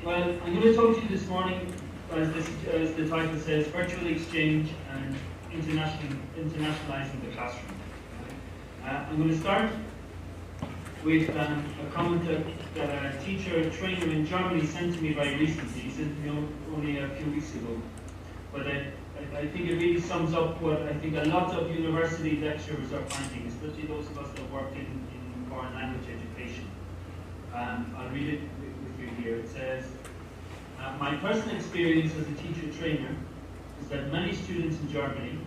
Well, I'm going to talk to you this morning, as the title says, virtual exchange and internationalizing the classroom. I'm going to start with a comment that a teacher trainer in Germany sent to me very recently. He sent me only a few weeks ago. But I think it really sums up what I think a lot of university lecturers are finding, especially those of us that work in foreign language education. I'll read it with you here. It says, my personal experience as a teacher trainer is that many students in Germany,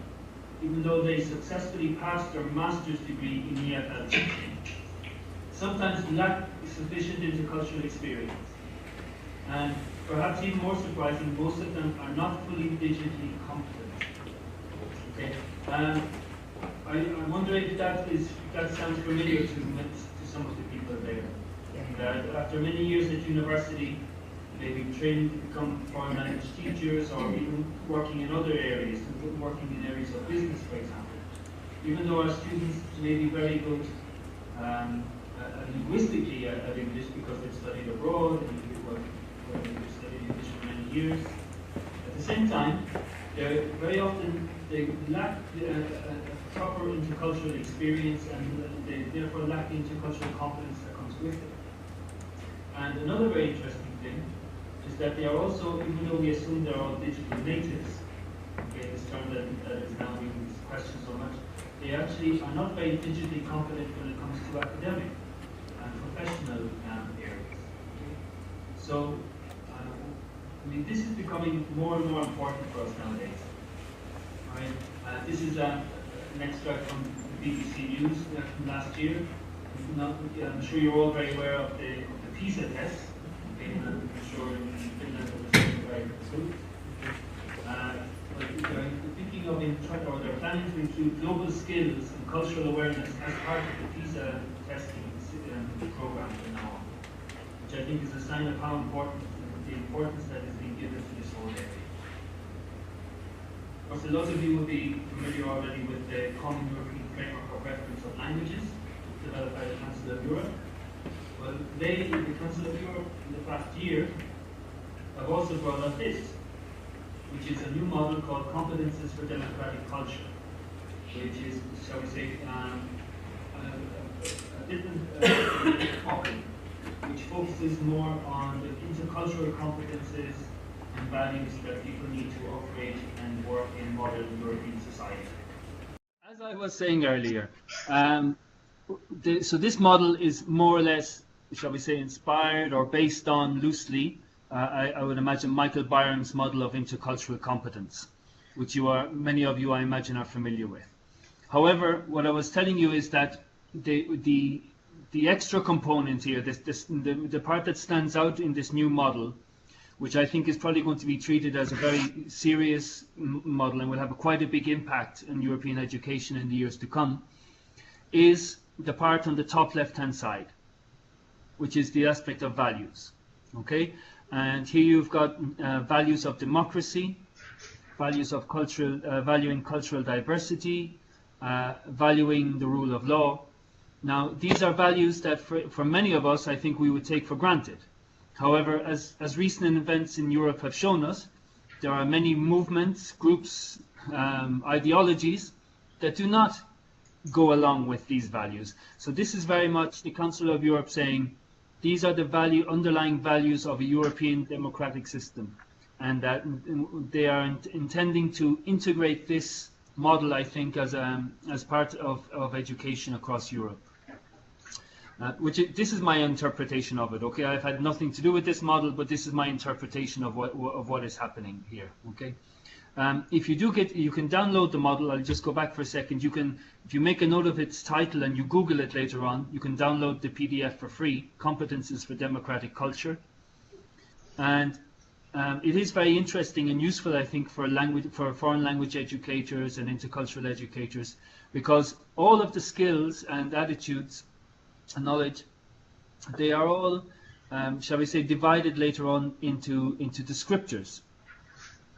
even though they successfully passed their master's degree in EFL teaching, sometimes lack sufficient intercultural experience. And perhaps even more surprising, most of them are not fully digitally competent. Okay. I'm wondering if that sounds familiar to some of the people there. That after many years at university, maybe trained to become foreign language teachers, or even working in other areas, working in areas of business, for example. Even though our students may be very good linguistically at English because they've studied abroad and they've studied English for many years, at the same time, very often they lack a proper intercultural experience, and they therefore lack the intercultural competence that comes with it. And another very interesting thing is that they are also, even though we assume they're all digital natives, okay, this term that is now being questioned so much, they actually are not very digitally competent when it comes to academic and professional areas. So, I mean, this is becoming more and more important for us nowadays. Right? This is an extract from the BBC News from last year. I'm sure you're all very aware of the PISA test. Okay, I'm sure in Finland it was very good. But they're thinking of, or they're planning to include global skills and cultural awareness as part of the PISA testing program from now on, which I think is a sign of how important, the importance that is being given to this whole area. Of course, a lot of you will be familiar already with the Common European Framework of Reference of Languages, developed by the Council of Europe. Well, they, the Council of Europe, in the past year, have also brought up this, which is a new model called Competences for Democratic Culture, which is, shall we say, a different topic, which focuses more on the intercultural competences and values that people need to operate and work in modern European society. As I was saying earlier, so this model is more or less, shall we say, inspired or based on loosely, I would imagine, Michael Byram's model of intercultural competence, which many of you, I imagine, are familiar with. However, what I was telling you is that the extra component here, the part that stands out in this new model, which I think is probably going to be treated as a very serious model and will have quite a big impact on European education in the years to come, is the part on the top left-hand side, which is the aspect of values. Okay, and here you've got values of democracy, values of valuing cultural diversity, valuing the rule of law. Now, these are values that for many of us, I think we would take for granted. However, as recent events in Europe have shown us, there are many movements, groups, ideologies that do not go along with these values. So this is very much the Council of Europe saying, these are the underlying values of a European democratic system, and that they are intending to integrate this model, I think, as part of education across Europe. This is my interpretation of it. Okay, I've had nothing to do with this model, but this is my interpretation of what is happening here. Okay. If you do you can download the model. I'll just go back for a second. If you make a note of its title and you Google it later on, you can download the PDF for free, Competences for Democratic Culture. And it is very interesting and useful, I think, for foreign language educators and intercultural educators, because all of the skills and attitudes and knowledge, they are all, shall we say, divided later on into descriptors.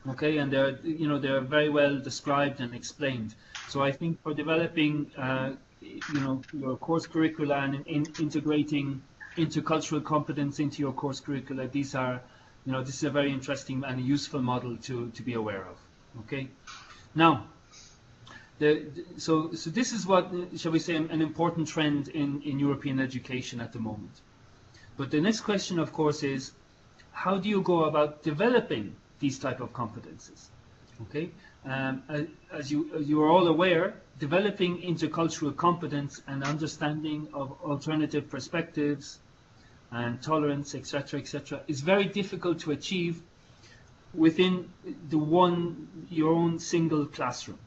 Okay, and they're very well described and explained. So I think for developing, your course curricula and integrating intercultural competence into your course curricula, these are, this is a very interesting and useful model to be aware of. Okay. Now, so this is what, shall we say, an important trend in European education at the moment. But the next question, of course, is how do you go about developing these type of competences? Okay. As you are all aware, developing intercultural competence and understanding of alternative perspectives and tolerance, etc., is very difficult to achieve within your own single classroom.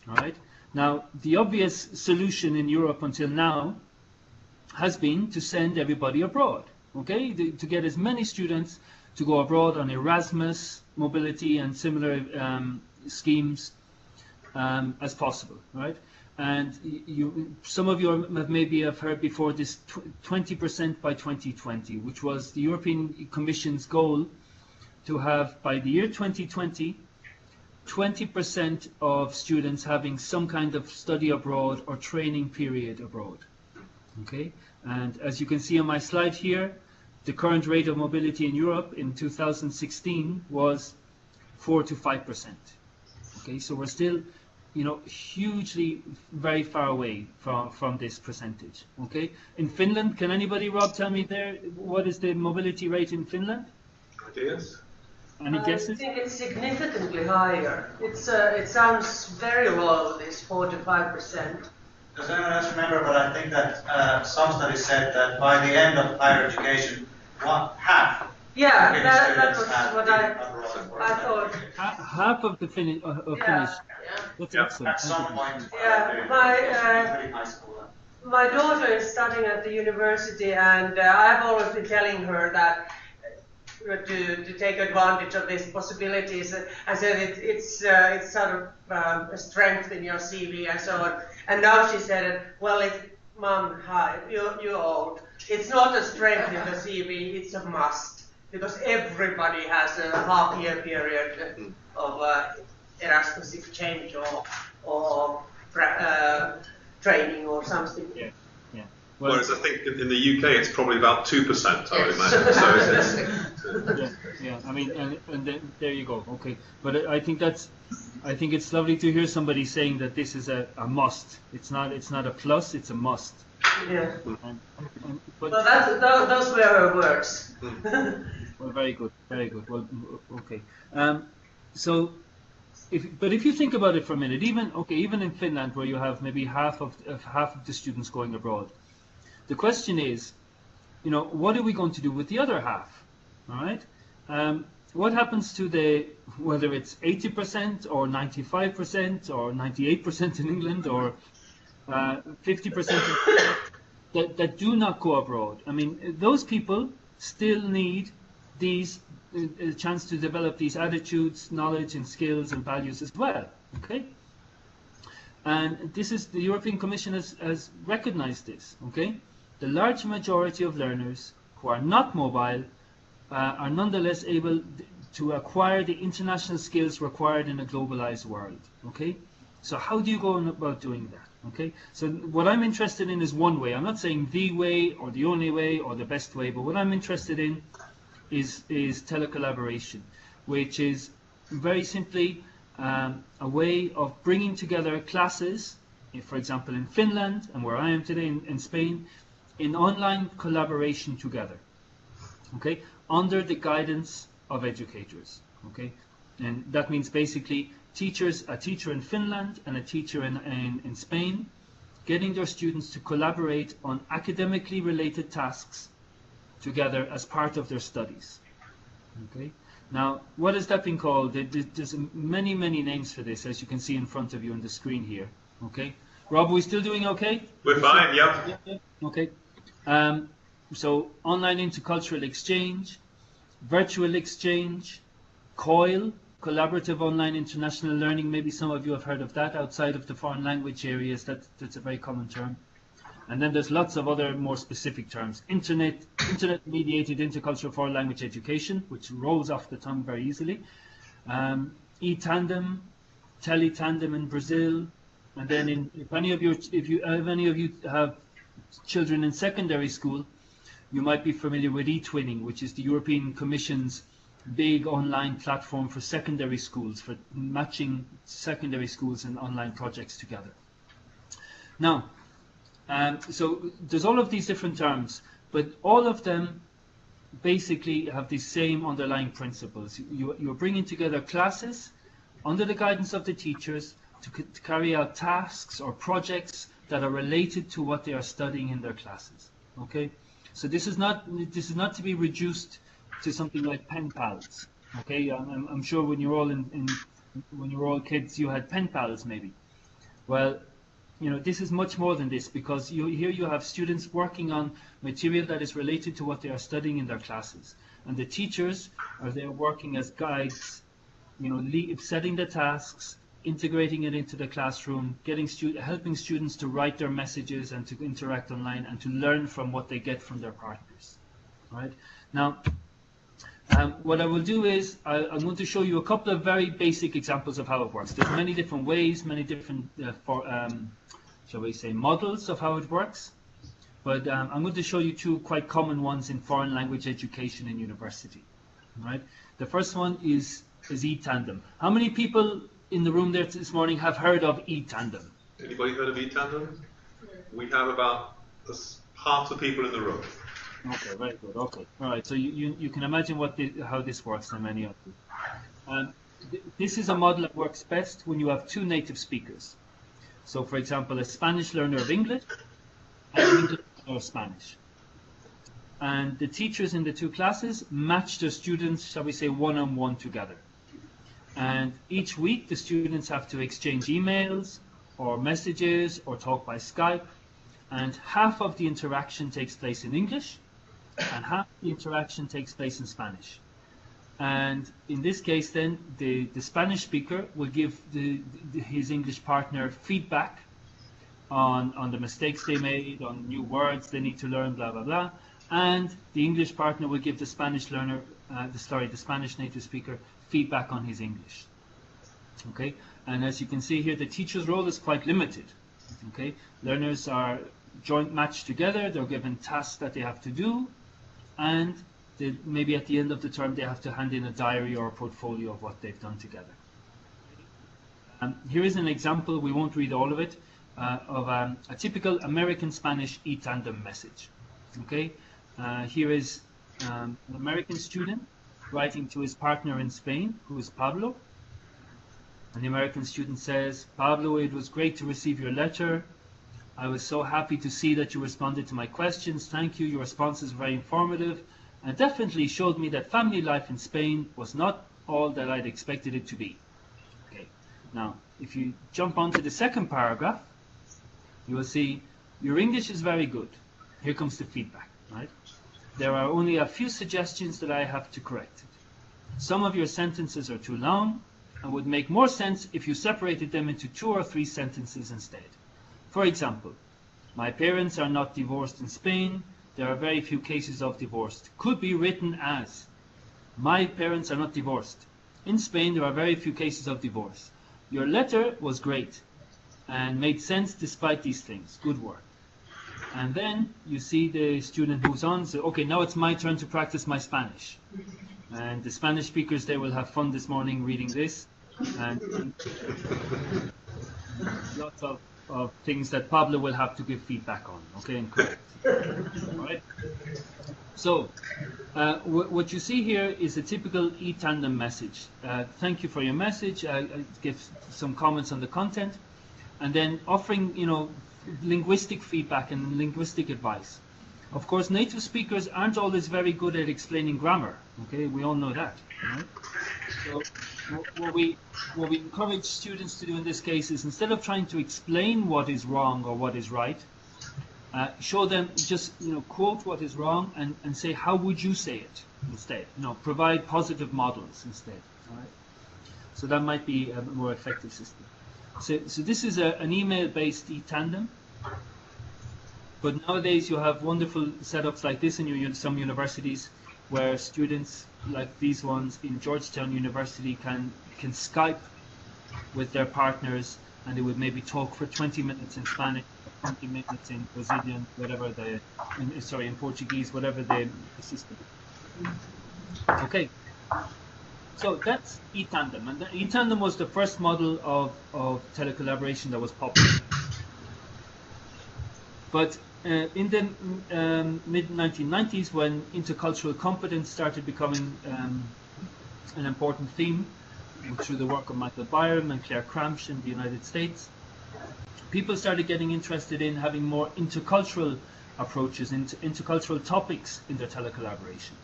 All right. Now, the obvious solution in Europe until now has been to send everybody abroad. Okay, to get as many students to go abroad on Erasmus, mobility, and similar schemes as possible. Right. And some of you maybe have heard before this 20% by 2020, which was the European Commission's goal to have, by the year 2020, 20% of students having some kind of study abroad or training period abroad. Okay, and as you can see on my slide here, the current rate of mobility in Europe in 2016 was 4 to 5%. Okay, so we're still, hugely very far away from this percentage. Okay, in Finland, can anybody, Rob, tell me there what is the mobility rate in Finland? Ideas? Any guesses? I think it's significantly higher. It sounds very low, this 4 to 5%. Does anyone else remember? But I think that some studies said that by the end of higher education, half. Yeah, that was what I thought. Half of the Finnish. That's excellent. At some point. Yeah, my daughter is studying at the university, and I've always been telling her that to take advantage of these possibilities. I said it's sort of a strength in your CV and so on. And now she said, well, Mom, hi, you're old. It's not a strength in the CV, it's a must. Because everybody has a half-year period of Erasmus exchange or training or something. Yeah. Whereas I think in the UK it's probably about 2%, I would imagine. So I mean, and then, there you go. Okay, but I think it's lovely to hear somebody saying that this is a must. It's not a plus, it's a must. Yeah. But those were her words. Well, very good. Well, okay. So, if you think about it for a minute, even in Finland, where you have maybe half of the students going abroad, the question is, what are we going to do with the other half? All right. What happens to whether it's 80% or 95% or 98% in England or 50% that do not go abroad? I mean, those people still need a chance to develop these attitudes, knowledge, and skills and values as well. Okay. And the European Commission has recognized this. Okay. The large majority of learners who are not mobile are nonetheless able to acquire the international skills required in a globalized world. Okay, so how do you go about doing that? Okay, so what I'm interested in is one way. I'm not saying the way or the only way or the best way, but what I'm interested in is telecollaboration, which is very simply a way of bringing together classes, for example in Finland and where I am today in Spain, in online collaboration together, okay, under the guidance of educators, okay, and that means basically a teacher in Finland and a teacher in Spain, getting their students to collaborate on academically related tasks together as part of their studies, okay. Now, what has that been called? There's many names for this, as you can see in front of you on the screen here, okay. Rob, are we still doing okay? We're fine, yep. Okay. So online intercultural exchange, virtual exchange, COIL, collaborative online international learning. Maybe some of you have heard of that outside of the foreign language areas. That's a very common term. And then there's lots of other more specific terms. Internet mediated intercultural foreign language education, which rolls off the tongue very easily. E-tandem, tele-tandem in Brazil. And then if any of you have children in secondary school, You might be familiar with eTwinning, which is the European Commission's big online platform for secondary schools, for matching secondary schools and online projects together. Now, so there's all of these different terms, but all of them basically have the same underlying principles. You're bringing together classes under the guidance of the teachers to carry out tasks or projects that are related to what they are studying in their classes. Okay, so this is not to be reduced to something like pen pals. Okay, I'm sure when you're all when you were all kids, you had pen pals maybe. Well, you know, this is much more than this, because here you have students working on material that is related to what they are studying in their classes, and the teachers are there working as guides, you know, setting the tasks, integrating it into the classroom, helping students to write their messages and to interact online and to learn from what they get from their partners. Right? Now, what I will do is I'm going to show you a couple of very basic examples of how it works. There's many different ways, many different, shall we say, models of how it works. But I'm going to show you two quite common ones in foreign language education in university. Right? The first one is eTandem. How many people in the room there this morning have heard of eTandem? Anybody heard of eTandem? We have about half the people in the room. Okay, very good. Okay, all right. So you can imagine how this works in many of you. This is a model that works best when you have two native speakers. So, for example, a Spanish learner of English and an English learner of Spanish. And the teachers in the two classes match their students, shall we say, one-on-one together. And each week the students have to exchange emails or messages or talk by Skype. And half of the interaction takes place in English and half the interaction takes place in Spanish. And in this case then, the Spanish speaker will give his English partner feedback on the mistakes they made, on new words they need to learn, blah, blah, blah. And the English partner will give the Spanish learner, the Spanish native speaker, feedback on his English. Okay, and as you can see here, the teacher's role is quite limited. Okay, learners are joint matched together, they're given tasks that they have to do, and maybe at the end of the term they have to hand in a diary or a portfolio of what they've done together. Here is an example, we won't read all of it, of a typical American Spanish eTandem message. Okay, here is an American student writing to his partner in Spain, who is Pablo. And the American student says, "Pablo, it was great to receive your letter. I was so happy to see that you responded to my questions. Thank you. Your responses were very informative and definitely showed me that family life in Spain was not all that I'd expected it to be." Okay. Now, if you jump onto the second paragraph, you will see your English is very good. Here comes the feedback, right? There are only a few suggestions that I have to correct it. Some of your sentences are too long and would make more sense if you separated them into 2 or 3 sentences instead. For example, my parents are not divorced in Spain. There are very few cases of divorce. Could be written as, my parents are not divorced. In Spain, there are very few cases of divorce. Your letter was great and made sense despite these things. Good work. And then you see the student moves on, so okay, now it's my turn to practice my Spanish. And the Spanish speakers, they will have fun this morning reading this. And lots of things that Pablo will have to give feedback on, okay, and correct. All right? So, what you see here is a typical eTandem message. Thank you for your message. Give some comments on the content. And then offering, you know, linguistic feedback and linguistic advice. Of course, native speakers aren't always very good at explaining grammar. Okay, we all know that. Right? So, what we encourage students to do in this case is, instead of trying to explain what is wrong or what is right, show them, just, you know, quote what is wrong and say, how would you say it instead? You know, provide positive models instead. All right? So that might be a more effective system. So this is an email-based eTandem, but nowadays you have wonderful setups like this in some universities, where students like these ones in Georgetown University can Skype with their partners, and they would maybe talk for 20 minutes in Spanish, compliment, it's in Brazilian, whatever in Portuguese, whatever the system. Okay. So that's eTandem, and the eTandem was the first model of telecollaboration that was popular. But in the mid-1990s, when intercultural competence started becoming an important theme through the work of Michael Byram and Claire Cramsh in the United States, people started getting interested in having more intercultural approaches, intercultural topics in their telecollaboration.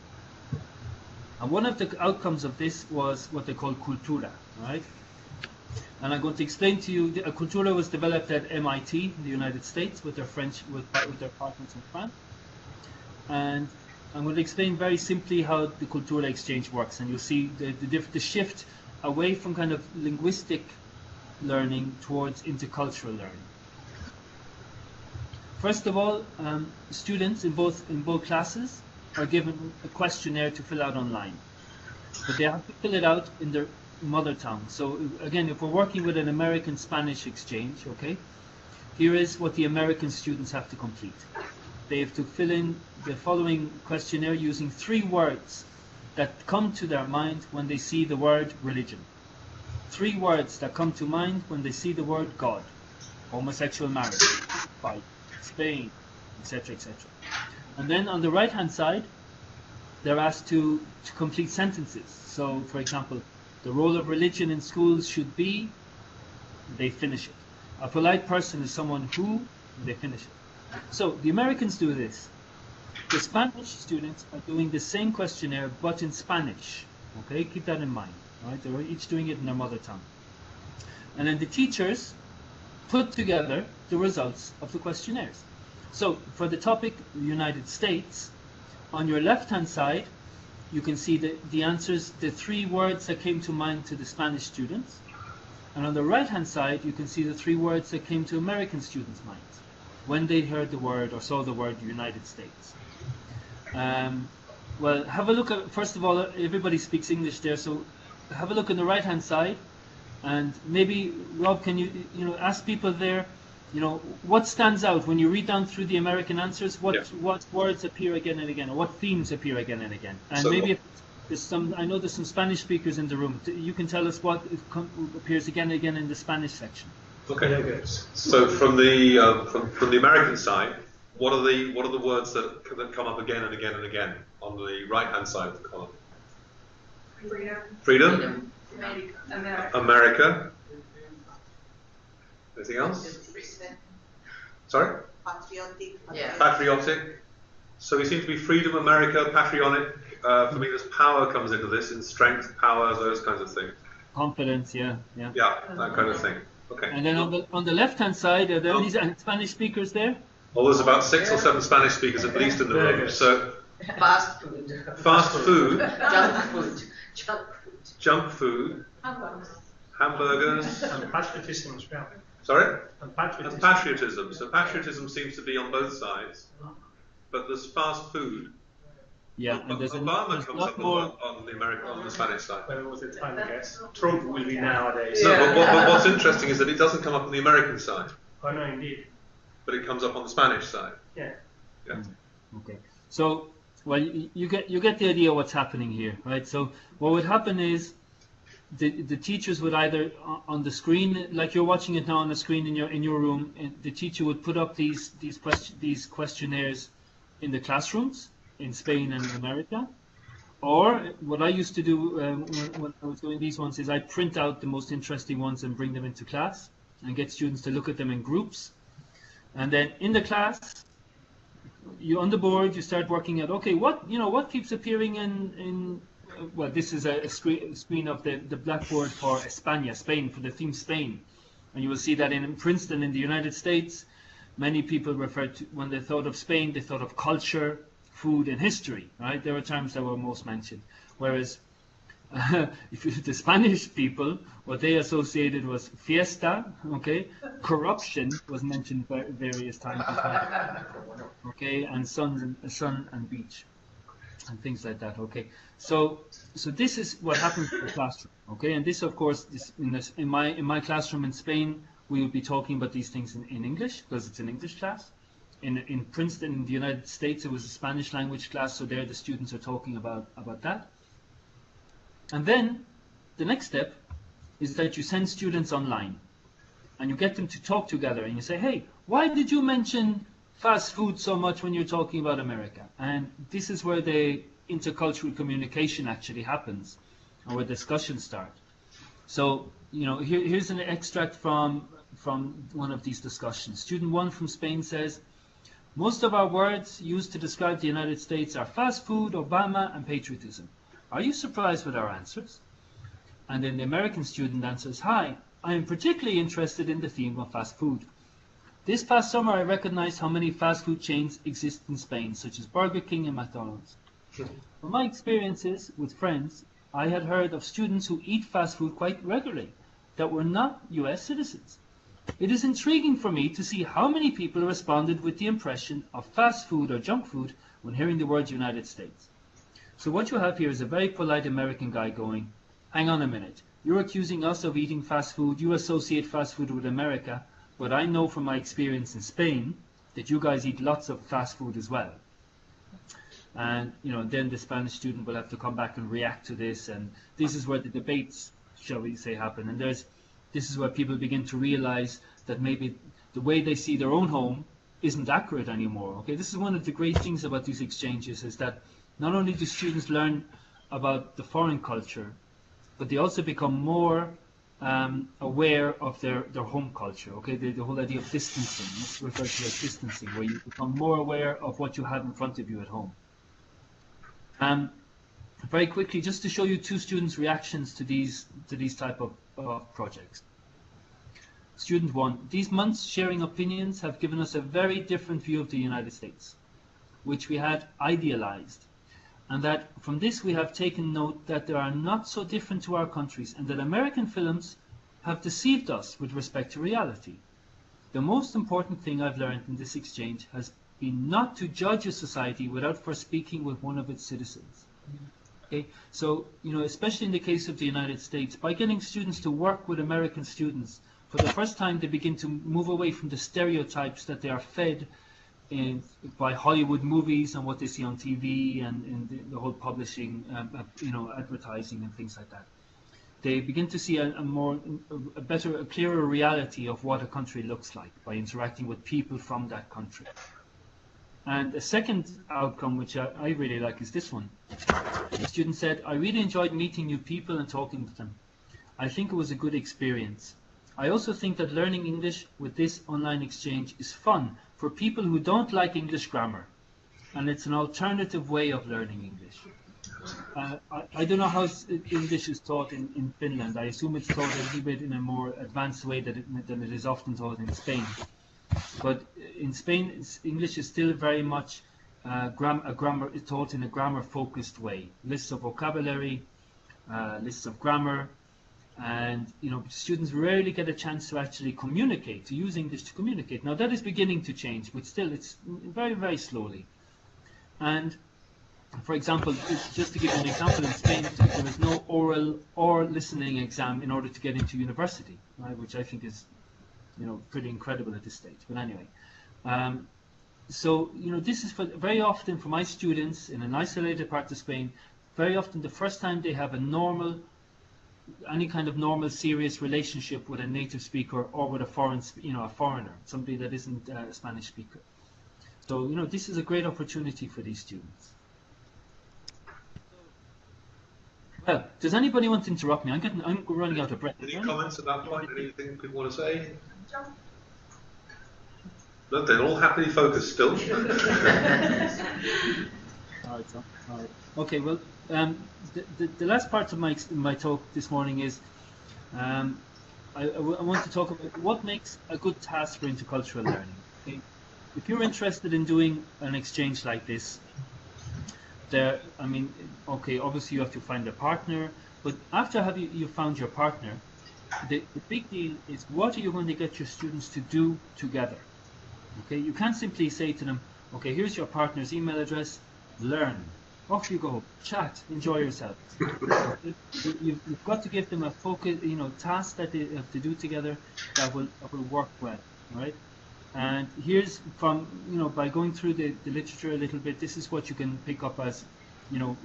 And one of the outcomes of this was what they call cultura, right? And I'm going to explain to you, cultura was developed at MIT in the United States with their partners in France. And I'm going to explain very simply how the cultura exchange works, and you'll see the shift away from kind of linguistic learning towards intercultural learning. First of all, students in both classes are given a questionnaire to fill out online, but they have to fill it out in their mother tongue. So again, if we're working with an American-Spanish exchange, okay, here is what the American students have to complete. They have to fill in the following questionnaire using 3 words that come to their mind when they see the word religion. 3 words that come to mind when they see the word God: homosexual marriage, fight, Spain, etc., etc. And then on the right-hand side, they're asked to complete sentences. So, for example, the role of religion in schools should be, they finish it. A polite person is someone who, they finish it. So, the Americans do this. The Spanish students are doing the same questionnaire, but in Spanish. Okay, keep that in mind. Right? They're each doing it in their mother tongue. And then the teachers put together the results of the questionnaires. So, for the topic, the United States, on your left-hand side, you can see the answers, the 3 words that came to mind to the Spanish students. And on the right-hand side, you can see the 3 words that came to American students' minds when they heard the word or saw the word United States. Well, have a look at, first of all, everybody speaks English there, so have a look on the right-hand side, and maybe, Rob, can you ask people there, what stands out when you read down through the American answers? What words appear again and again, or what themes appear again and again? And so, maybe if there's some, I know there's some Spanish speakers in the room. You can tell us what appears again and again in the Spanish section. Okay. So from the American side, what are the words that come up again and again and again on the right-hand side of the column? Freedom. America. Anything else? Sorry? Patriotic. Yeah. Patriotic. So we seem to be freedom, America, patriotic. For me, there's power comes into this, in strength, power, those kinds of things. Confidence, yeah. Yeah, that kind of thing. Okay. And then on the left-hand side, are there any Spanish speakers there? Well, there's about 6 or 7 Spanish speakers at least in the room. So fast food. Fast food. Junk food. Hamburgers. And patriotism as well. Sorry? And patriotism. And patriotism. So patriotism seems to be on both sides. But there's fast food. Yeah, and there's Obama comes up more on the American, on the Spanish side. Well, it was a time, I guess. Trump will be nowadays. No, but what's interesting is that it doesn't come up on the American side. Oh no, indeed. But it comes up on the Spanish side. Yeah. Okay. So, well, you get the idea what's happening here, right? So, what would happen is the teachers would either on the screen, like you're watching it now on the screen in your room, and the teacher would put up these questionnaires in the classrooms in Spain and America. Or what I used to do when I was doing these ones is I print out the most interesting ones and bring them into class and get students to look at them in groups. And then in the class, you on the board, you start working out, okay, what keeps appearing in well, this is a screen of the blackboard for España, Spain, for the theme Spain. And you will see that in Princeton, in the United States, many people referred to, when they thought of Spain, they thought of culture, food, and history, right? There were terms that were most mentioned. Whereas the Spanish people, what they associated was fiesta, okay? Corruption was mentioned various times as well, okay? And sun and beach, and things like that, okay? So this is what happens in the classroom, okay? And this, of course, in my classroom in Spain, we would be talking about these things in English, because it's an English class. In Princeton, in the United States, it was a Spanish language class, so there the students are talking about that. And then the next step is that you send students online and you get them to talk together and you say, hey, why did you mention fast food so much when you're talking about America? And this is where the intercultural communication actually happens, or where discussions start. So, here's an extract from one of these discussions. Student 1 from Spain says, most of our words used to describe the United States are fast food, Obama, and patriotism. Are you surprised with our answers? And then the American student answers, hi, I am particularly interested in the theme of fast food. This past summer I recognized how many fast food chains exist in Spain, such as Burger King and McDonald's. From my experiences with friends, I had heard of students who eat fast food quite regularly that were not US citizens. It is intriguing for me to see how many people responded with the impression of fast food or junk food when hearing the words United States. So what you have here is a very polite American guy going, hang on a minute, you're accusing us of eating fast food, you associate fast food with America, but I know from my experience in Spain that you guys eat lots of fast food as well. And then the Spanish student will have to come back and react to this, and this is where the debates, shall we say, happen. And this is where people begin to realize that maybe the way they see their own home isn't accurate anymore. Okay, this is one of the great things about these exchanges, is that not only do students learn about the foreign culture, but they also become more aware of their home culture. Okay, the whole idea of distancing, it's referred to as distancing, where you become more aware of what you have in front of you at home. Very quickly, just to show you two students' reactions to these type of projects. Student 1, these months sharing opinions have given us a very different view of the United States, which we had idealized, and that from this we have taken note that they are not so different to our countries, and that American films have deceived us with respect to reality. The most important thing I've learned in this exchange has been not to judge a society without first speaking with one of its citizens. Okay, so especially in the case of the United States, by getting students to work with American students, for the first time they begin to move away from the stereotypes that they are fed by Hollywood movies and what they see on TV and the whole publishing, advertising and things like that. They begin to see a clearer reality of what a country looks like by interacting with people from that country. And a second outcome, which I really like, is this one. The student said, I really enjoyed meeting new people and talking with them. I think it was a good experience. I also think that learning English with this online exchange is fun for people who don't like English grammar. And it's an alternative way of learning English. I don't know how English is taught in Finland. I assume it's taught a little bit in a more advanced way than it is often taught in Spain. But in Spain, English is still very much taught in a grammar-focused way. Lists of vocabulary, lists of grammar, and students rarely get a chance to actually communicate, to use English to communicate. Now that is beginning to change, but still it's very, very slowly. And for example, just to give you an example, in Spain there is no oral or listening exam in order to get into university, right, which I think is pretty incredible at this stage. But anyway, so this is very often for my students in an isolated part of Spain. Very often the first time they have any kind of normal, serious relationship with a native speaker or with a foreigner, somebody that isn't a Spanish speaker. So this is a great opportunity for these students. Well, does anybody want to interrupt me? I'm running out of breath. Any comments at that point? Anything people want to say? No, they're all happily focused still. All right, so, all right. Okay, well, the last part of my talk this morning is I want to talk about what makes a good task for intercultural learning. Okay? If you're interested in doing an exchange like this, obviously you have to find a partner, but after you found your partner, the big deal is what are you going to get your students to do together? Okay, you can't simply say to them, okay, here's your partner's email address, learn. Off you go. Chat. Enjoy yourself. You've got to give them a focus, task that they have to do together that will work well, right? And here's from, by going through the literature a little bit, this is what you can pick up as, to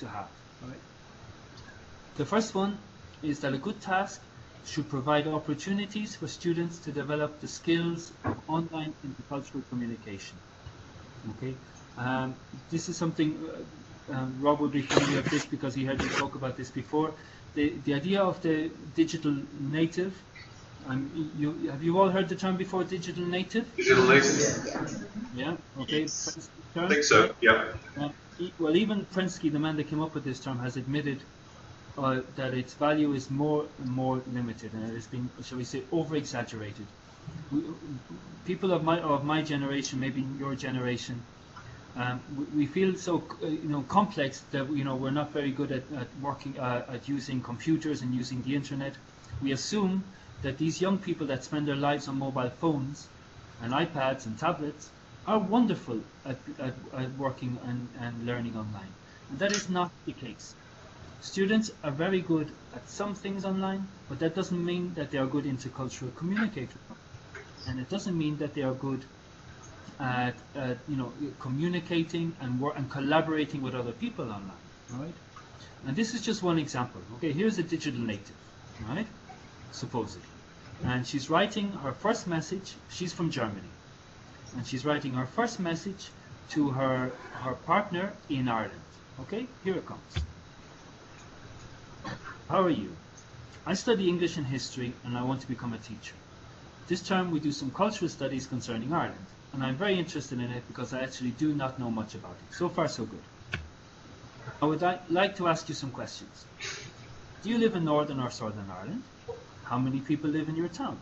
have, right? The first one is that a good task should provide opportunities for students to develop the skills of online intercultural communication. Okay, this is something Rob would be familiar with this because he heard me talk about this before. The idea of the digital native. Have you all heard the term before, digital native? Digital native? Yeah, okay. I think so, yeah. Well, even Prensky, the man that came up with this term, has admitted that its value is more and more limited, and it has been, shall we say, over-exaggerated. People of my generation, maybe your generation, we feel so complex that we're not very good at working at using computers and using the internet. We assume that these young people that spend their lives on mobile phones and iPads and tablets are wonderful at working and learning online. And that is not the case. Students are very good at some things online, but that doesn't mean that they are good intercultural communicators. And it doesn't mean that they are good at communicating and collaborating with other people online. All right? And this is just one example. Okay, here's a digital native, all right? Supposedly. And she's writing her first message. She's from Germany. And she's writing her first message to her partner in Ireland. Okay, here it comes. How are you? I study English and history and I want to become a teacher. This term we do some cultural studies concerning Ireland, and I'm very interested in it because I actually do not know much about it. So far so good. I would like to ask you some questions. Do you live in Northern or Southern Ireland? How many people live in your town?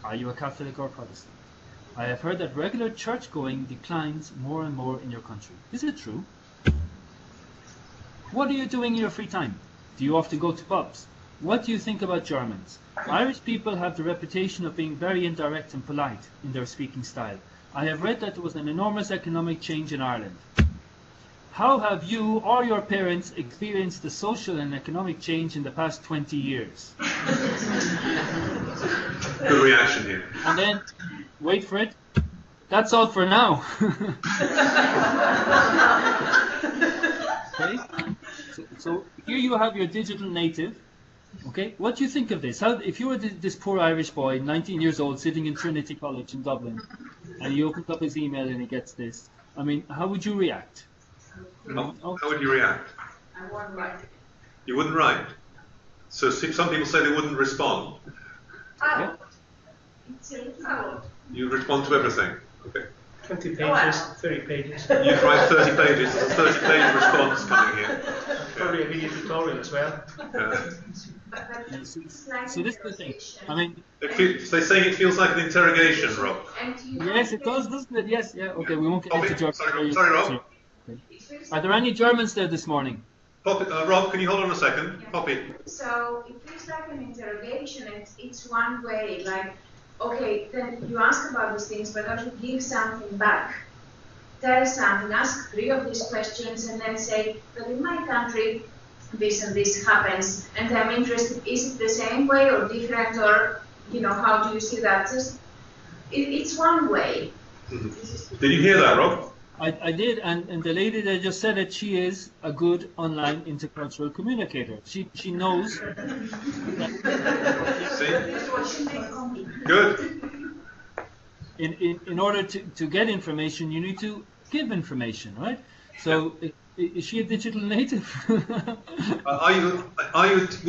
Are you a Catholic or Protestant? I have heard that regular church going declines more and more in your country. Is it true? What are you doing in your free time? Do you often go to pubs? What do you think about Germans? Irish people have the reputation of being very indirect and polite in their speaking style. I have read that there was an enormous economic change in Ireland. How have you or your parents experienced the social and economic change in the past 20 years? Good reaction here. And then, wait for it, that's all for now. Okay? So here you have your digital native. Okay, what do you think of this? If you were this poor Irish boy, 19 years old, sitting in Trinity College in Dublin, and he opens up his email and he gets this, I mean, how would you react? How would you react? I won't write. You wouldn't write? So some people say they wouldn't respond. Yeah. You respond to everything. Okay. 20 pages, 30 pages. You'd write 30 pages. There's a 30-page response coming here. Probably a video tutorial as well. So this is the thing. I mean, They say it feels like an interrogation, Rob. yes, it does, doesn't it? Yes, yeah. Okay, we won't get into German. Sorry, Rob. Okay. Are there any Germans there this morning? Rob, can you hold on a second? Poppy. So it feels like an interrogation. It's one way, like, okay, then you ask about these things, but don't you give something back? Tell something, ask 3 of these questions, and then say, but in my country, this and this happens, and I'm interested, is it the same way or different, or, how do you see that? It's one way. Mm-hmm. Did you hear that, Rob? I did, and the lady that just said it, she is a good online intercultural communicator. She knows. See? Good. In order to get information, you need to give information, right? So, is she a digital native? Will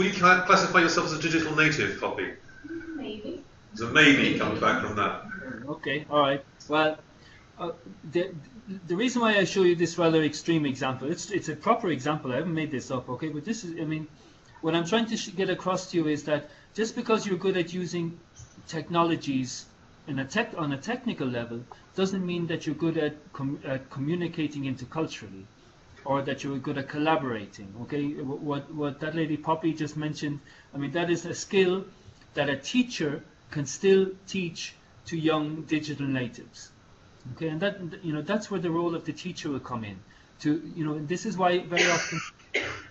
you classify yourself as a digital native, Poppy? Maybe. So maybe comes back from that. Okay, all right. Well, the reason why I show you this rather extreme example, it's a proper example. I haven't made this up, okay? But this is, I mean, what I'm trying to get across to you is that just because you're good at using technologies on a technical level doesn't mean that you're good at communicating interculturally, or that you're good at collaborating. Okay, what that lady Poppy just mentioned, I mean, that is a skill that a teacher can still teach to young digital natives. Okay, and that, you know, that's where the role of the teacher will come in. To, you know, and this is why very often,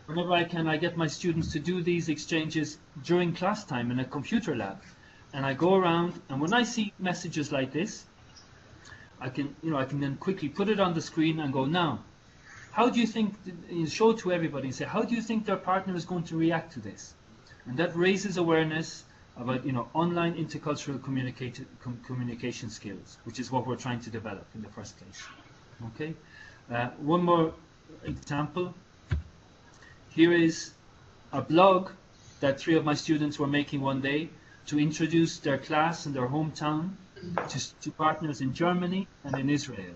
whenever I can, I get my students to do these exchanges during class time in a computer lab, and I go around, and when I see messages like this, I can, you know, I can then quickly put it on the screen and go, now, how do you think, you show it to everybody and say, how do you think their partner is going to react to this? And that raises awareness about, you know, online intercultural communication skills, which is what we're trying to develop in the first place. Okay, one more example. Here is a blog that 3 of my students were making one day to introduce their class in their hometown to partners in Germany and in Israel.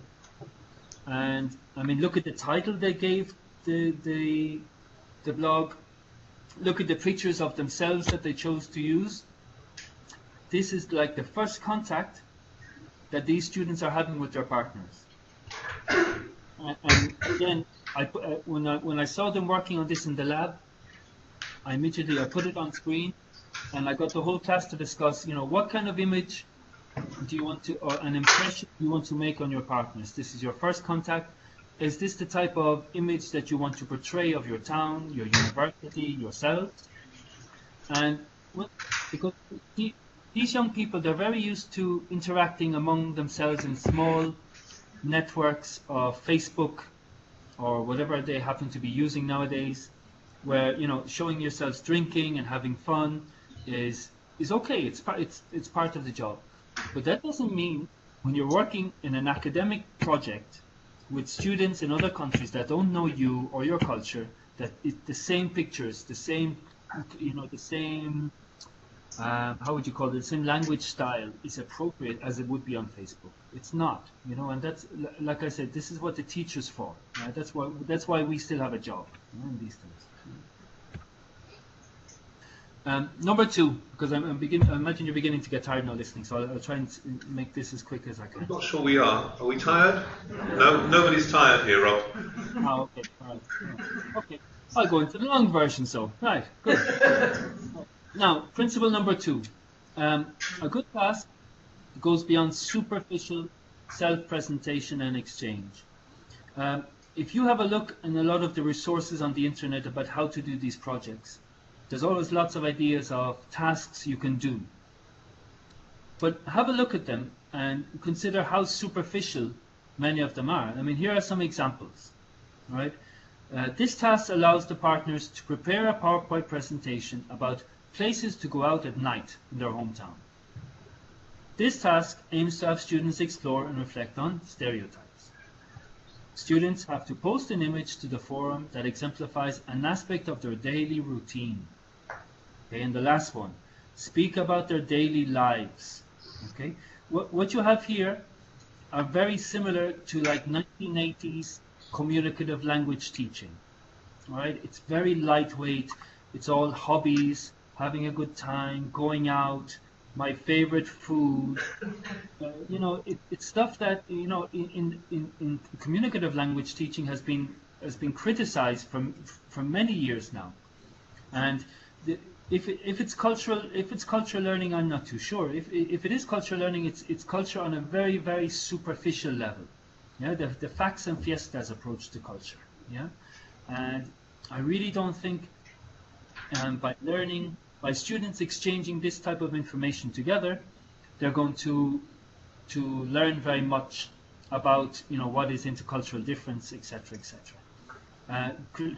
And I mean, look at the title they gave the blog. Look at the pictures of themselves that they chose to use. This is like the first contact that these students are having with their partners. And again, when I saw them working on this in the lab, I put it on screen, and I got the whole class to discuss, you know, what kind of image do you want to, or an impression you want to make on your partners. This is your first contact. Is this the type of image that you want to portray of your town, your university, yourselves? And because these young people, they're very used to interacting among themselves in small networks of Facebook or whatever they happen to be using nowadays, where, you know, showing yourselves drinking and having fun is okay. It's part of the job. But that doesn't mean when you're working in an academic project with students in other countries that don't know you or your culture, that the same pictures, the same, you know, the same, how would you call it, the same language style is appropriate as it would be on Facebook. It's not, you know, and that's, like I said, this is what the teacher's for. Right? That's why we still have a job, you know, in these things. Number 2, because I imagine you're beginning to get tired now listening, so I'll try and make this as quick as I can. I'm not sure we are. Are we tired? No, nobody's tired here, Rob. Oh, okay, all right. Okay, I'll go into the long version, so. Right, good. Now, principle number 2. A good class goes beyond superficial self-presentation and exchange. If you have a look in a lot of the resources on the internet about how to do these projects, there's always lots of ideas of tasks you can do. But have a look at them and consider how superficial many of them are. I mean, here are some examples. Right? This task allows the partners to prepare a PowerPoint presentation about places to go out at night in their hometown. This task aims to have students explore and reflect on stereotypes. Students have to post an image to the forum that exemplifies an aspect of their daily routine. Okay, and the last one, speak about their daily lives. Okay, what you have here are very similar to like 1980s communicative language teaching. All right, it's very lightweight. It's all hobbies, having a good time, going out, my favorite food. You know, it's stuff that, you know, in communicative language teaching has been criticized for many years now. And if it's cultural learning, I'm not too sure. If it is cultural learning, it's culture on a very, very superficial level. Yeah, the facts and fiestas approach to culture. Yeah, and I really don't think by students exchanging this type of information together, they're going to learn very much about, you know, what is intercultural difference, etc., etc.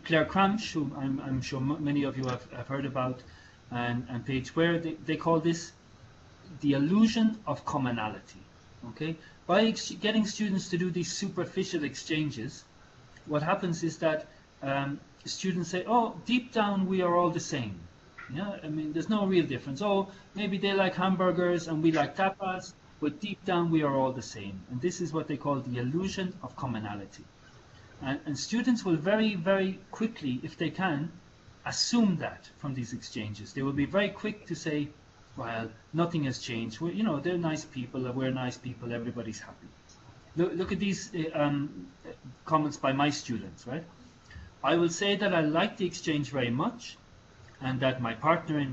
Claire Cramsh, who I'm sure many of you have heard about, and Paige Ware, they call this the illusion of commonality. Okay, by getting students to do these superficial exchanges, what happens is that students say, "Oh, deep down we are all the same." Yeah, I mean, there's no real difference. Oh, maybe they like hamburgers and we like tapas, but deep down we are all the same. And this is what they call the illusion of commonality. And students will very, very quickly, if they can, assume that from these exchanges. They will be very quick to say, well, nothing has changed. Well, you know, they're nice people, we're nice people, everybody's happy. Look at these comments by my students, right? I will say that I like the exchange very much, and that my partners in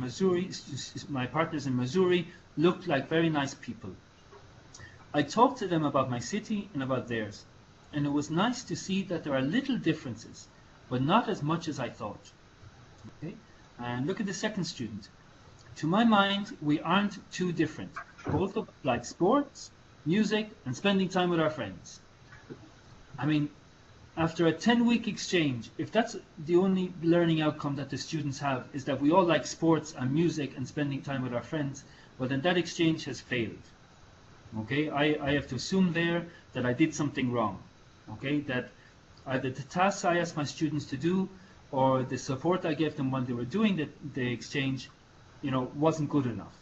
Missouri looked like very nice people. I talked to them about my city and about theirs, and it was nice to see that there are little differences, but not as much as I thought. Okay? And look at the second student. To my mind, we aren't too different. Both of us like sports, music, and spending time with our friends. I mean, after a 10-week exchange, if that's the only learning outcome that the students have, is that we all like sports and music and spending time with our friends, well then that exchange has failed. Okay, I have to assume there that I did something wrong. Okay, that either the tasks I asked my students to do or the support I gave them when they were doing the exchange, wasn't good enough.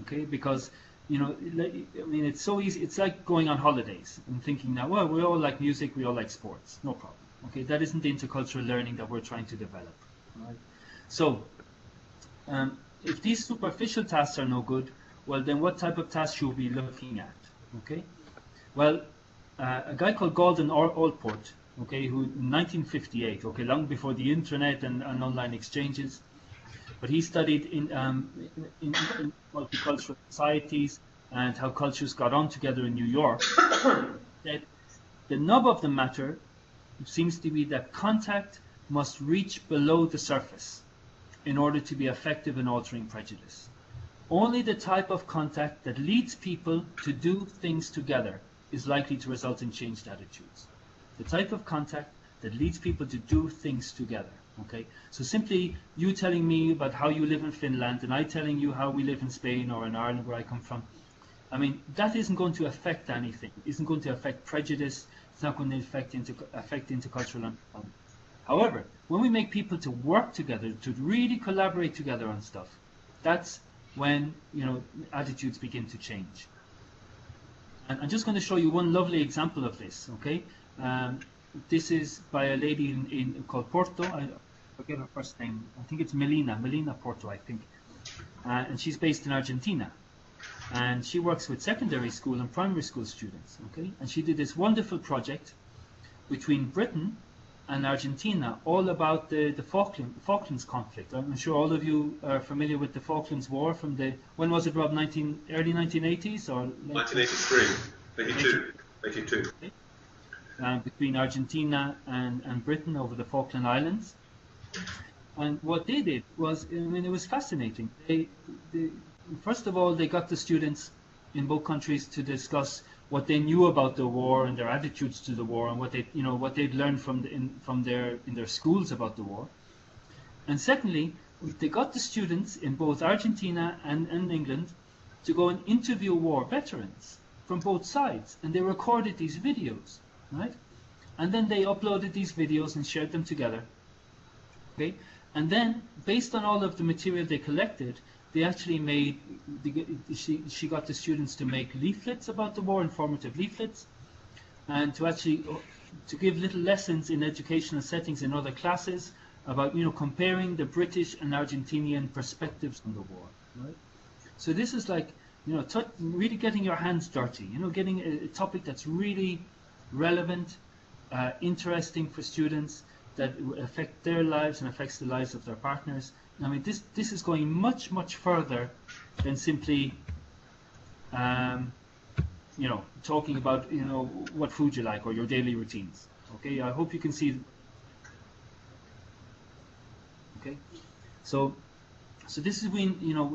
Okay, because I mean, it's so easy. It's like going on holidays and thinking now, well, we all like music, we all like sports, no problem. Okay, that isn't the intercultural learning that we're trying to develop. Right? So, if these superficial tasks are no good, well, then what type of tasks should we be looking at? Okay, well, a guy called Gordon Allport, okay, who in 1958, okay, long before the internet and online exchanges. But he studied in multicultural societies and how cultures got on together in New York. That the nub of the matter seems to be that contact must reach below the surface in order to be effective in altering prejudice. Only the type of contact that leads people to do things together is likely to result in changed attitudes. The type of contact that leads people to do things together. Okay, so simply you telling me about how you live in Finland and I telling you how we live in Spain or in Ireland where I come from, I mean, that isn't going to affect anything. It isn't going to affect prejudice. It's not going to affect intercultural understanding. However, when we make people to work together, to really collaborate together on stuff, that's when attitudes begin to change. And I'm just going to show you one lovely example of this. Okay. This is by a lady called Porto. I forget her first name. I think it's Melina Porto, I think. And she's based in Argentina. And she works with secondary school and primary school students. Okay, and she did this wonderful project between Britain and Argentina, all about the Falklands conflict. I'm sure all of you are familiar with the Falklands War from when was it, Rob? Early 1980s or 1983, 82. Okay. Between Argentina and Britain over the Falkland Islands. And what they did was, I mean, it was fascinating. First of all, they got the students in both countries to discuss what they knew about the war and their attitudes to the war and what they'd learned in their schools about the war. And secondly, they got the students in both Argentina and England to go and interview war veterans from both sides, and they recorded these videos. Right? And then they uploaded these videos and shared them together. Okay? And then, based on all of the material they collected, they actually made, she got the students to make leaflets about the war, informative leaflets, and to give little lessons in educational settings in other classes about, comparing the British and Argentinian perspectives on the war. Right? So this is like, really getting your hands dirty, getting a topic that's really relevant, interesting for students, that affect their lives and affects the lives of their partners. I mean, this is going much, much further than simply, talking about, what food you like or your daily routines. Okay, I hope you can see. Okay, so this is when,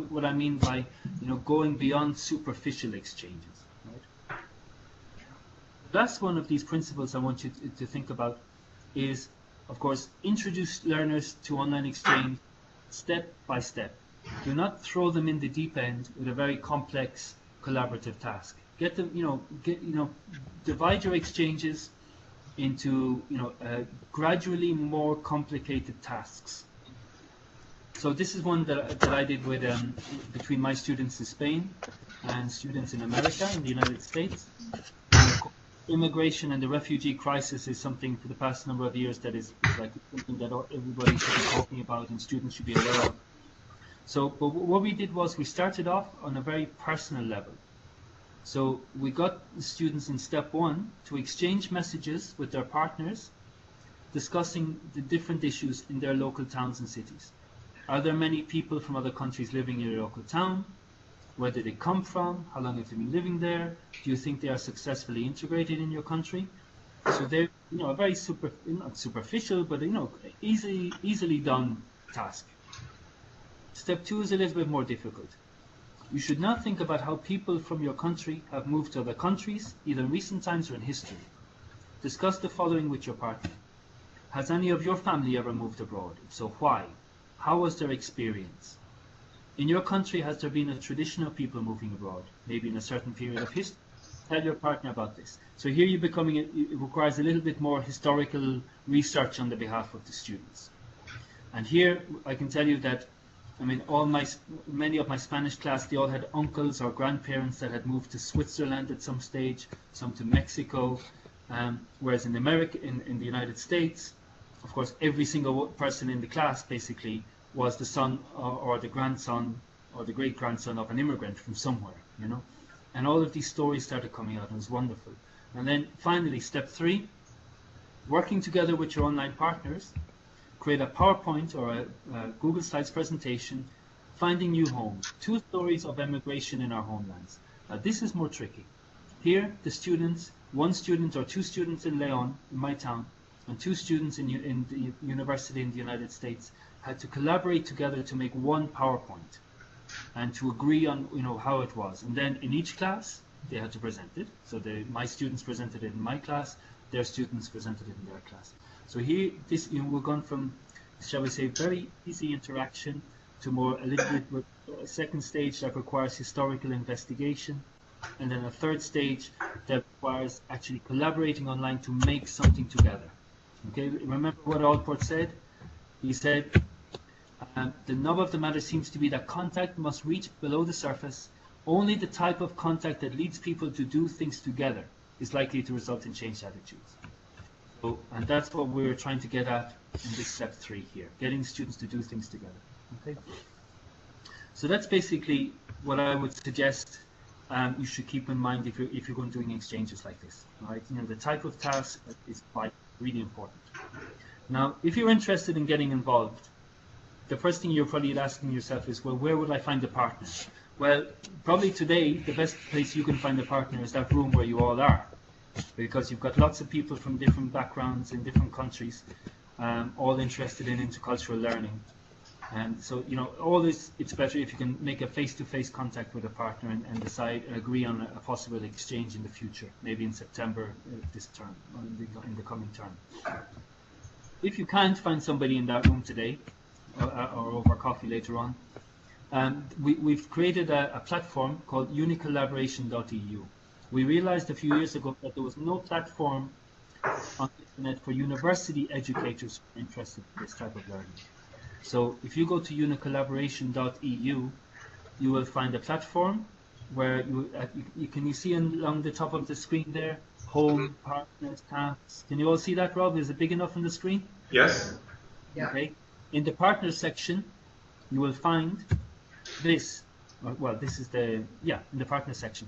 what I mean by, going beyond superficial exchanges. Last one of these principles I want you to think about is, of course, introduce learners to online exchange step by step. Do not throw them in the deep end with a very complex collaborative task. Get them, divide your exchanges into, gradually more complicated tasks. So this is one that I did with between my students in Spain and students in America, in the United States. Immigration and the refugee crisis is something for the past number of years that is like something that everybody should be talking about and students should be aware of. So, but what we did was we started off on a very personal level. So we got the students in step one to exchange messages with their partners, discussing the different issues in their local towns and cities. Are there many people from other countries living in your local town? Where did they come from? How long have they been living there? Do you think they are successfully integrated in your country? So they're, a very not superficial, but easily done task. Step 2 is a little bit more difficult. You should now think about how people from your country have moved to other countries, either in recent times or in history. Discuss the following with your partner. Has any of your family ever moved abroad? If so, why? How was their experience? In your country, has there been a tradition of people moving abroad, maybe in a certain period of history? Tell your partner about this. So here it requires a little bit more historical research on the behalf of the students. And here I can tell you that, many of my Spanish class, they all had uncles or grandparents that had moved to Switzerland at some stage, some to Mexico, whereas in the United States, of course, every single person in the class basically was the son or the grandson or the great-grandson of an immigrant from somewhere, And all of these stories started coming out, and it was wonderful. And then finally, step 3, working together with your online partners, create a PowerPoint or a Google Slides presentation, finding new homes, 2 stories of emigration in our homelands. Now this is more tricky. Here, the students, 1 student or 2 students in Leon, in my town, and 2 students in the university in the United States had to collaborate together to make 1 PowerPoint and to agree on how it was. And then in each class, they had to present it. So my students presented it in my class, their students presented it in their class. So here, we've gone from, shall we say, very easy interaction to a little bit with a second stage that requires historical investigation, and then a third stage that requires actually collaborating online to make something together. Okay, remember what Allport said? He said, the nub of the matter seems to be that contact must reach below the surface. Only the type of contact that leads people to do things together is likely to result in changed attitudes. So, and that's what we're trying to get at in this step 3 here, getting students to do things together. Okay. So that's basically what I would suggest you should keep in mind if you're going doing exchanges like this. All right. The type of task is quite really important. Now, if you're interested in getting involved, the first thing you're probably asking yourself is, well, where would I find a partner? Well, probably today, the best place you can find a partner is that room where you all are, because you've got lots of people from different backgrounds in different countries, all interested in intercultural learning. And so, always it's better if you can make a face-to-face contact with a partner and decide and agree on a possible exchange in the future, maybe in September this term, or in the coming term. If you can't find somebody in that room today, or over coffee later on, we've created a platform called unicollaboration.eu. We realized a few years ago that there was no platform on the internet for university educators who are interested in this type of learning. So if you go to unicollaboration.eu, you will find a platform where you see along the top of the screen there, home, partners, tasks. Can you all see that, Rob? Is it big enough on the screen? Yes. Yeah. Okay. In the partners section, you will find this. Well, this is in the partners section.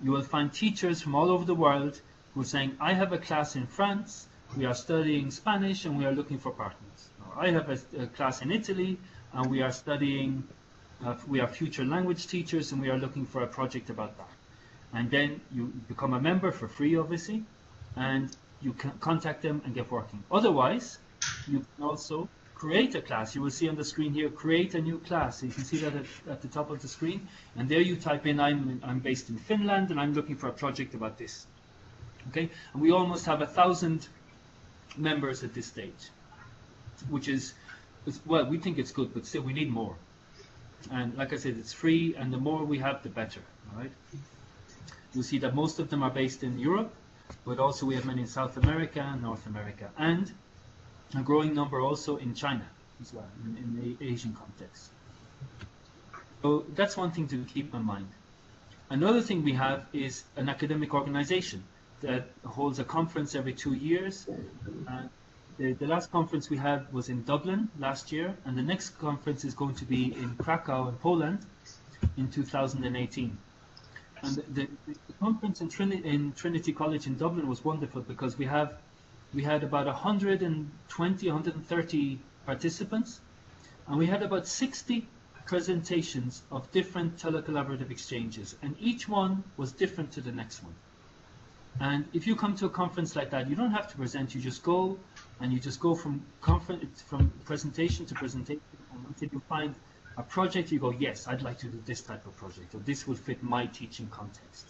You will find teachers from all over the world who are saying, I have a class in France, we are studying Spanish and we are looking for partners. Or I have a class in Italy and we are studying, we are future language teachers and we are looking for a project about that. And then you become a member for free, obviously, and you can contact them and get working. Otherwise, you can also create a class. You will see on the screen here, create a new class. So you can see that at the top of the screen. And there you type in, I'm based in Finland and I'm looking for a project about this. Okay, and we almost have 1,000 members at this stage, which is, well, we think it's good, but still we need more. And like I said, it's free, and the more we have, the better. All right. You'll see that most of them are based in Europe, but also we have many in South America and North America, and a growing number also in China as well, in the Asian context. So that's one thing to keep in mind. Another thing we have is an academic organization that holds a conference every 2 years. The last conference we had was in Dublin last year, and the next conference is going to be in Krakow in Poland in 2018. And the conference in Trinity College in Dublin was wonderful because we had about 120, 130 participants, and we had about 60 presentations of different telecollaborative exchanges, and each one was different to the next one. And if you come to a conference like that, you don't have to present, you just go, and you just go from presentation to presentation, and until you find a project, you go, yes, I'd like to do this type of project, or this will fit my teaching context.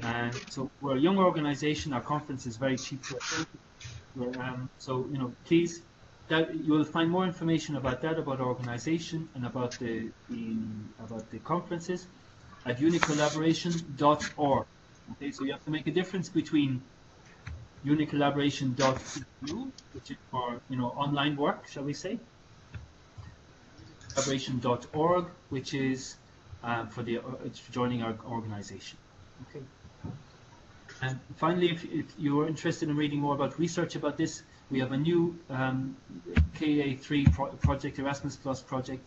And so we're a young organization, our conference is very cheap to attend. So, you know, please, you will find more information about that, about our organization, and about the conferences at unicollaboration.org. Okay, so you have to make a difference between unicollaboration.eu, which is for, you know, online work, shall we say, collaboration.org, which is for joining our organization. Okay. And finally, if you are interested in reading more about research about this, we have a new KA3 project, Erasmus Plus project,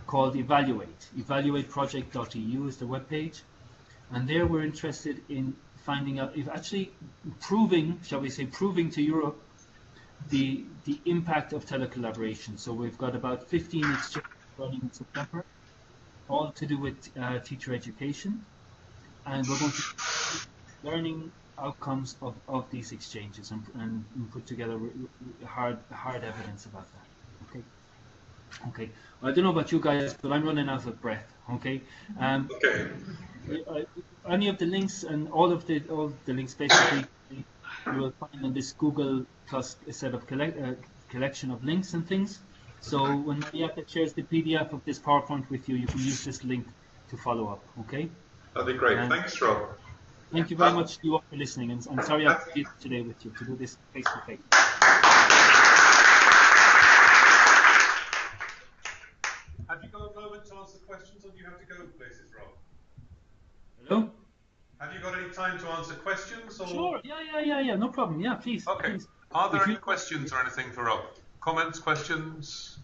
called Evaluate. Evaluateproject.eu is the webpage. And there we're interested in finding out, if actually proving, shall we say, proving to Europe the impact of telecollaboration. So we've got about 15 exchanges running in September, all to do with teacher education. And we're going to learning outcomes of these exchanges and put together hard evidence about that. Okay. Okay. Well, I don't know about you guys, but I'm running out of breath. Okay. Okay. Any of the links and all the links basically you will find on this Google Plus set of collection of links and things. So when Marietta shares the PDF of this PowerPoint with you, you can use this link to follow up. Okay. That'd be great. Thanks, Rob. Thank you very much to you all for listening, and I'm sorry I couldn't be here today with you to do this face to face. Have you got a moment to answer questions, or do you have to go places, Rob? Hello? Have you got any time to answer questions? Or? Sure. Yeah. No problem. Yeah, please. Okay. Please. Are there any questions or anything for Rob? Comments, questions?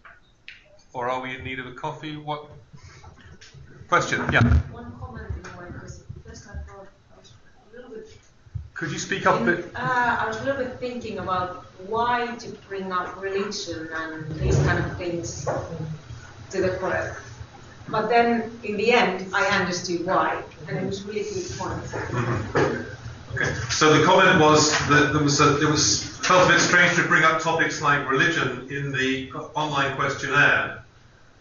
Or are we in need of a coffee? What? Question? Yeah. One comment in a way, because first I thought I was a little bit. Could you speak up a bit? I was a little bit thinking about why to bring up religion and these kind of things to the project. But then, in the end, I understood why, and it was really a good point. Mm-hmm. Okay. So the comment was that it was felt a bit strange to bring up topics like religion in the online questionnaire,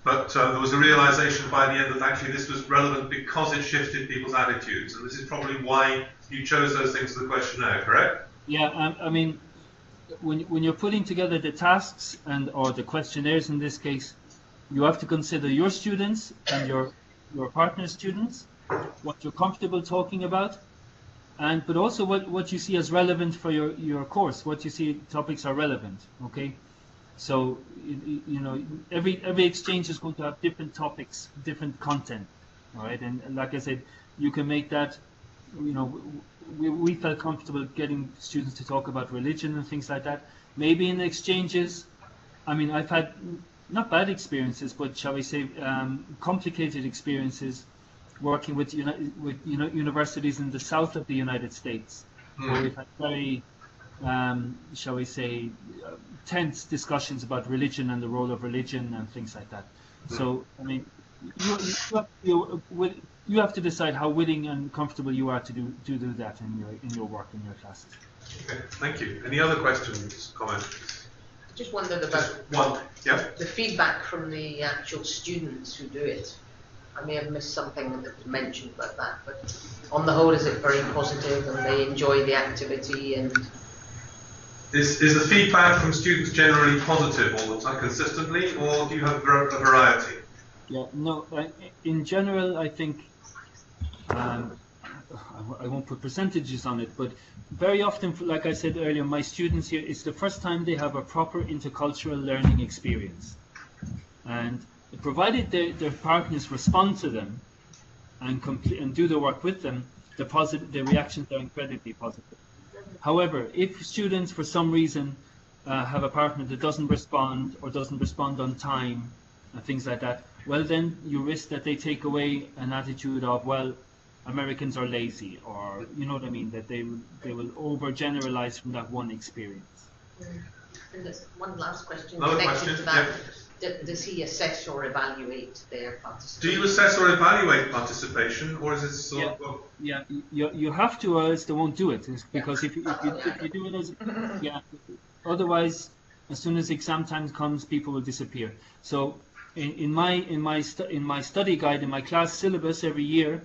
but there was a realization by the end that actually this was relevant because it shifted people's attitudes, and this is probably why you chose those things for the questionnaire, correct? Yeah, I mean, when you're putting together the tasks or the questionnaires in this case, you have to consider your students and your partner students, what you're comfortable talking about, but also what you see as relevant for your course, what you see topics are relevant. Okay, so you know every exchange is going to have different topics, different content. All right, and like I said, you can make that. You know, we felt comfortable getting students to talk about religion and things like that. Maybe in the exchanges, I mean, I've had not bad experiences, but shall we say complicated experiences working with universities in the south of the United States, where we've had very, shall we say, tense discussions about religion and the role of religion and things like that. So, I mean, you have to decide how willing and comfortable you are to do that in your work, in your classes. Okay, thank you. Any other questions, comments? I just wondered about the feedback from the actual students who do it. I may have missed something that was mentioned about that, but on the whole, is it very positive and they enjoy the activity? And is the feedback from students generally positive all the time, consistently, or do you have a variety? Yeah, no. In general, I think I won't put percentages on it, but very often, like I said earlier, my students here, it's the first time they have a proper intercultural learning experience. And provided their partners respond to them and do the work with them, the reactions are incredibly positive. However, if students for some reason have a partner that doesn't respond or doesn't respond on time and things like that, well then you risk that they take away an attitude of, well, Americans are lazy, or you know what I mean, that they will overgeneralize from that one experience. And there's one last question Another connected question? to that. Does he assess or evaluate their participation? Do you assess or evaluate participation, or is it sort of... Yeah, you have to, or else they won't do it. It's because if you do it as otherwise, as soon as exam time comes, people will disappear. So in my study guide, in my class syllabus every year,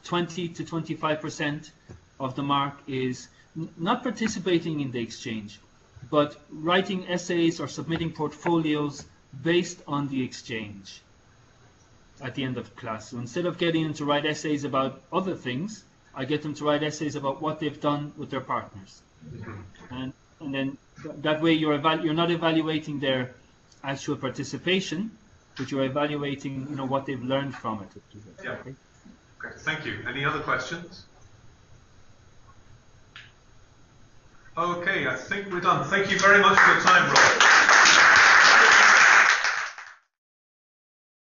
20 to 25% of the mark is not participating in the exchange, but writing essays or submitting portfolios based on the exchange at the end of class. So instead of getting them to write essays about other things, I get them to write essays about what they've done with their partners. And then that way you're not evaluating their actual participation, but you're evaluating what they've learned from it. Yeah. Okay, thank you. Any other questions? Okay, I think we're done. Thank you very much for your time, Rob.